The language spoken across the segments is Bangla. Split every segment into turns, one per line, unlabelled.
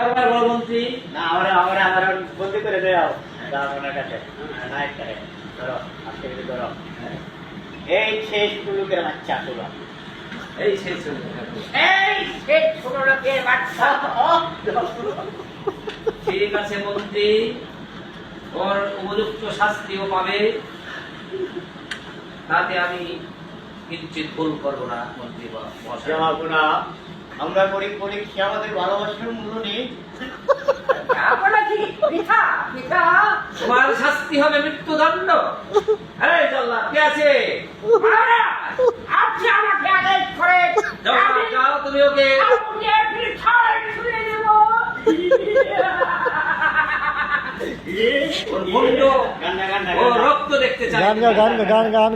একবার বল মন্ত্রী।
না আমার বন্দি করে দেও দামনের কাছে নাইট করে ধরো আজকে যদি ধরো এই শেষ টুলুকের বাচ্চা তুলো
এই শেষ হলো।
এই শেষ টুলুকের বাচ্চা
ঠিক আছে মন্ত্রী, ওর উপযুক্ত শাস্তিও পাবে, তাতে আমি কিঞ্চিত ভুল করবো না মন্ত্রী মশাই।
জামাগুনা আমরা গরিব পরীক্ষা আমাদের ভালোবাসার মূল্য নেই
তোমার শাস্তি হবে মৃত্যুদণ্ড। এই জল্লাদ কে আছে?
আপনি আমাকে আদেশ করে
জল্লাদ যাও, তুমি ওকে ওর মুন্ড, ও রক্ত দেখতে চাই।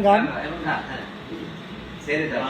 গান
ছেড়ে দাও।